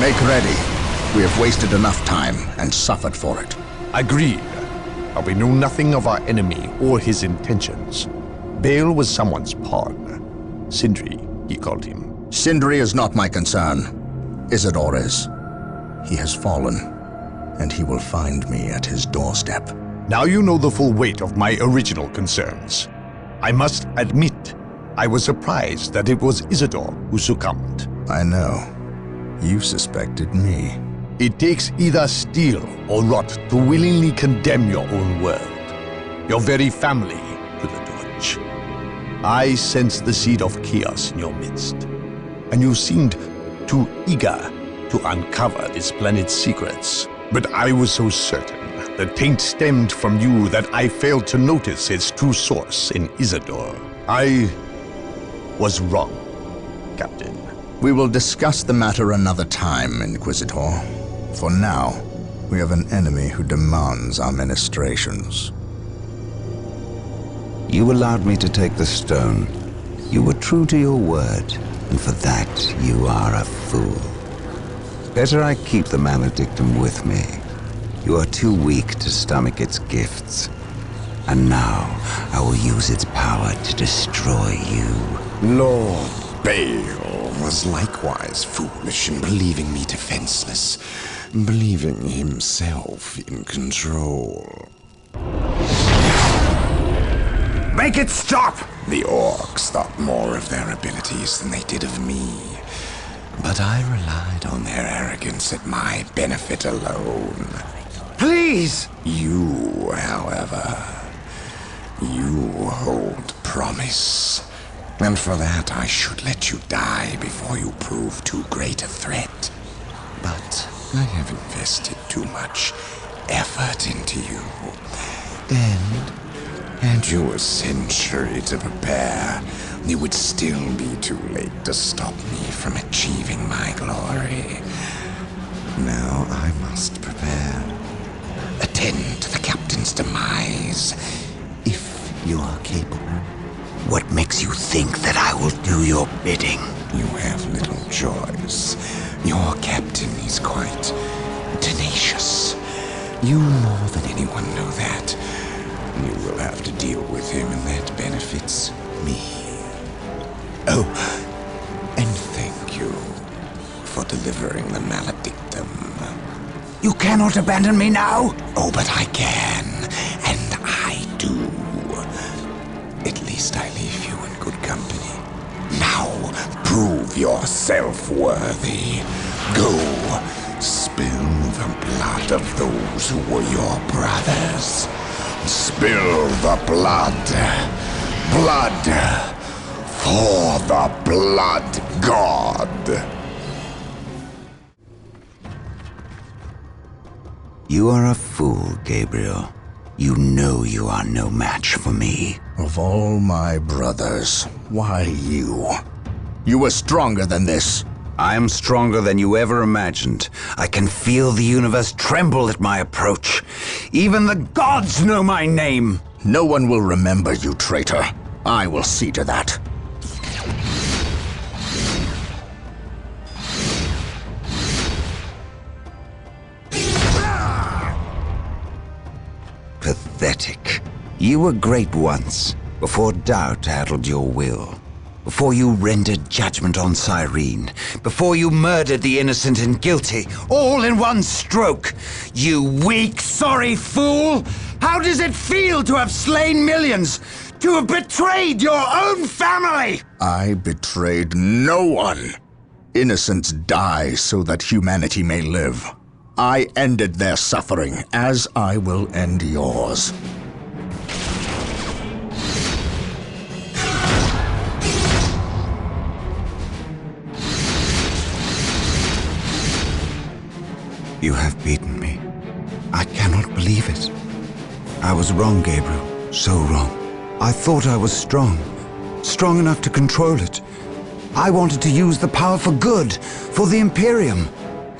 Make ready. We have wasted enough time and suffered for it. Agreed. But we know nothing of our enemy or his intentions. Bale was someone's pawn. Sindri, he called him. Sindri is not my concern. Isidore is. He has fallen, and he will find me at his doorstep. Now you know the full weight of my original concerns. I must admit, I was surprised that it was Isidore who succumbed. I know. You suspected me. It takes either steel or rot to willingly condemn your own world, your very family, to the torch. I sensed the seed of chaos in your midst, and you seemed too eager to uncover this planet's secrets. But I was so certain the taint stemmed from you that I failed to notice its true source in Isidore. I was wrong, Captain. We will discuss the matter another time, Inquisitor. For now, we have an enemy who demands our ministrations. You allowed me to take the stone. You were true to your word, and for that you are a fool. Better I keep the maledictum with me. You are too weak to stomach its gifts. And now I will use its power to destroy you. Lord Bale was likewise foolish in believing me defenseless, believing himself in control. Make it stop! The orcs thought more of their abilities than they did of me. But I relied on their arrogance at my benefit alone. Please! You, however, you hold promise. And for that I should let you die before you prove too great a threat. But I have invested too much effort into you. understand. Had you a century to prepare, it would still be too late to stop me from achieving my glory. Now I must prepare. Attend to the captain's demise. If you are capable, what makes you think that I will do your bidding? You have little choice. Your captain is quite tenacious. You more than anyone know that. You will have to deal with him, and that benefits me. Oh, and thank you for delivering the maledictum. You cannot abandon me now? Oh, but I can, and I do. At least I leave you in good company. Now, prove yourself worthy. Go, spill the blood of those who were your brothers. Spill the blood. Blood for the Blood God. You are a fool, Gabriel. You know you are no match for me. Of all my brothers, why you? You were stronger than this. I am stronger than you ever imagined. I can feel the universe tremble at my approach. Even the gods know my name. No one will remember you, traitor. I will see to that. Pathetic. You were great once, before doubt addled your will. Before you rendered judgment on Cyrene. Before you murdered the innocent and guilty, all in one stroke. You weak, sorry fool! How does it feel to have slain millions? To have betrayed your own family? I betrayed no one. Innocents die so that humanity may live. I ended their suffering, as I will end yours. You have beaten me. I cannot believe it. I was wrong, Gabriel. So wrong. I thought I was strong. Strong enough to control it. I wanted to use the power for good, for the Imperium.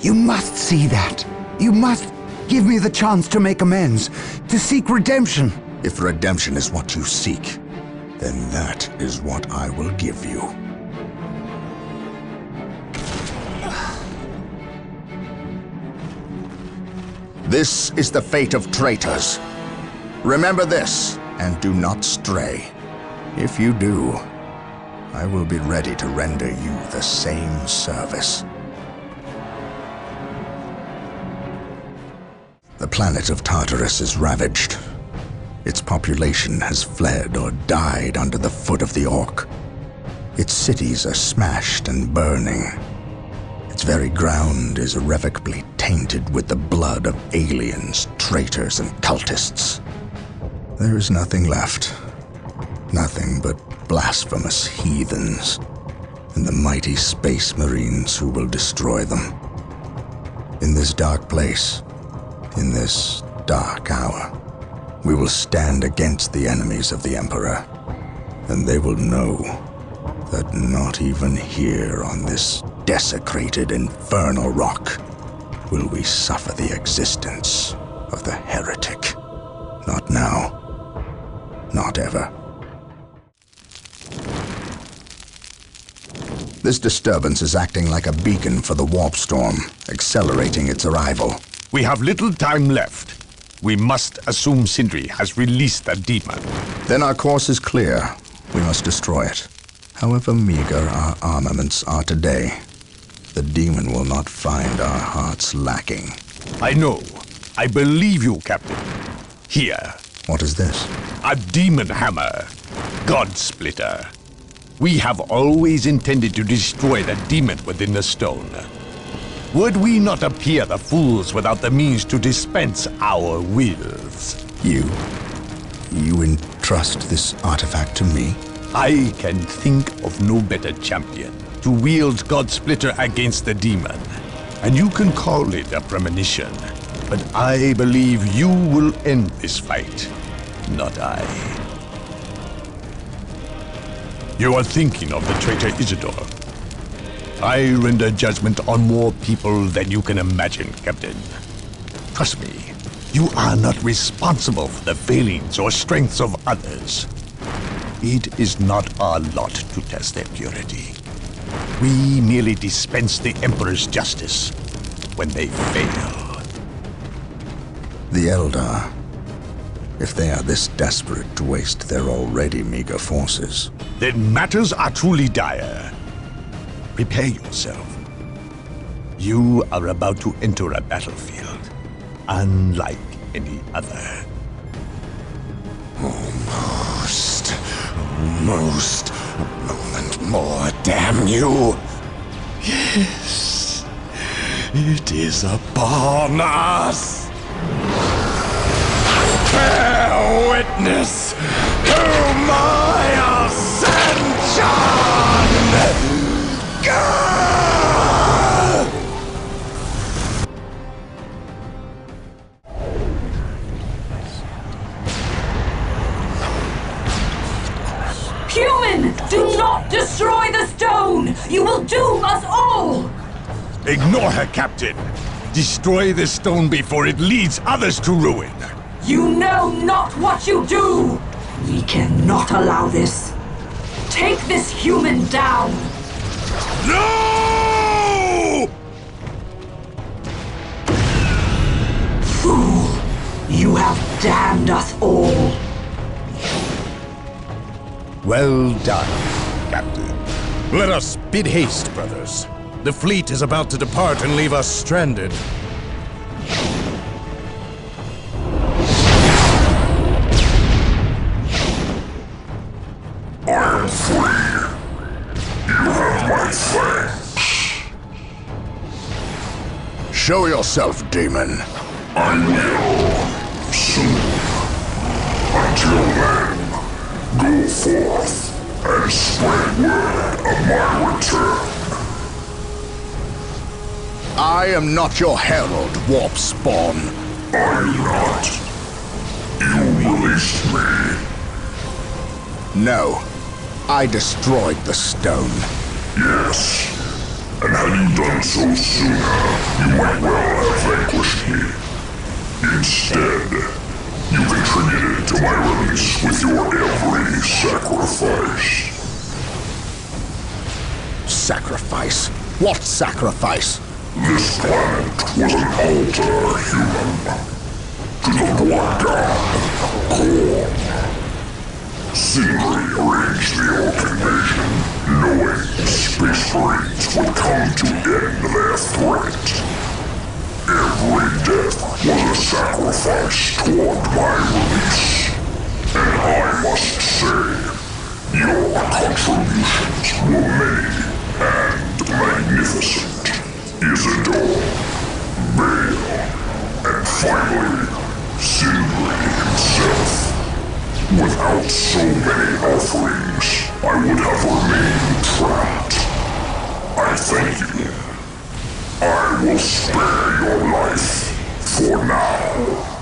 You must see that. You must give me the chance to make amends, to seek redemption. If redemption is what you seek, then that is what I will give you. This is the fate of traitors. Remember this, and do not stray. If you do, I will be ready to render you the same service. The planet of Tartarus is ravaged. Its population has fled or died under the foot of the Orc. Its cities are smashed and burning. Its very ground is irrevocably tainted with the blood of aliens, traitors, and cultists. There is nothing left. Nothing but blasphemous heathens and the mighty space marines who will destroy them. In this dark place, in this dark hour, we will stand against the enemies of the Emperor, and they will know that not even here on this desecrated infernal rock will we suffer the existence of the heretic. Not now. Not ever. This disturbance is acting like a beacon for the warp storm, accelerating its arrival. We have little time left. We must assume Sindri has released the demon. Then our course is clear. We must destroy it. However meager our armaments are today, the demon will not find our hearts lacking. I know. I believe you, Captain. Here. What is this? A demon hammer. God Splitter. We have always intended to destroy the demon within the stone. Would we not appear the fools without the means to dispense our wills? You entrust this artifact to me? I can think of no better champion to wield God Splitter against the demon. And you can call it a premonition. But I believe you will end this fight. Not I. You are thinking of the traitor Isidore. I render judgment on more people than you can imagine, Captain. Trust me, you are not responsible for the failings or strengths of others. It is not our lot to test their purity. We merely dispense the Emperor's justice when they fail. The Eldar, if they are this desperate to waste their already meager forces, then matters are truly dire. Prepare yourself. You are about to enter a battlefield unlike any other. Almost. A moment more, damn you. Yes. It is upon us. Bear witness to my ascension! Human! Do not destroy the stone! You will doom us all! Ignore her, Captain. Destroy the stone before it leads others to ruin. You know not what you do! We cannot allow this. Take this human down! No! Fool! You have damned us all! Well done, Captain. Let us bid haste, brothers. The fleet is about to depart and leave us stranded. I am free. You have my thanks. show yourself, demon. I will. Soon. Until then, go forth and spread word of my return. I am not your herald, warp spawn. Are you not? You released me. No, I destroyed the stone. Yes. And had you done so sooner, you might well have vanquished me. Instead, you contributed to my release with your every sacrifice. Sacrifice? What sacrifice? This planet was an altar, human. To the blood god, Korn. Sindri arranged the Orc invasion, knowing the Space Marines would come to end their threat. Every death was a sacrifice toward my release. And I must say, your contributions were many and magnificent. Isidore, Bale, and finally, Sindri himself. Without so many offerings, I would have remained trapped. I thank you. I will spare your life for now.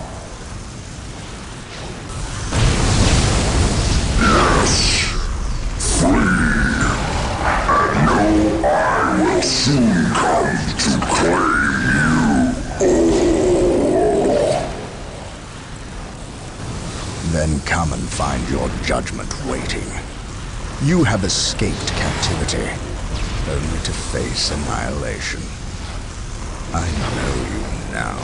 Yes, free. And know I will soon come to claim you all. Then come and find your judgment waiting. You have escaped captivity, only to face annihilation. I know you now.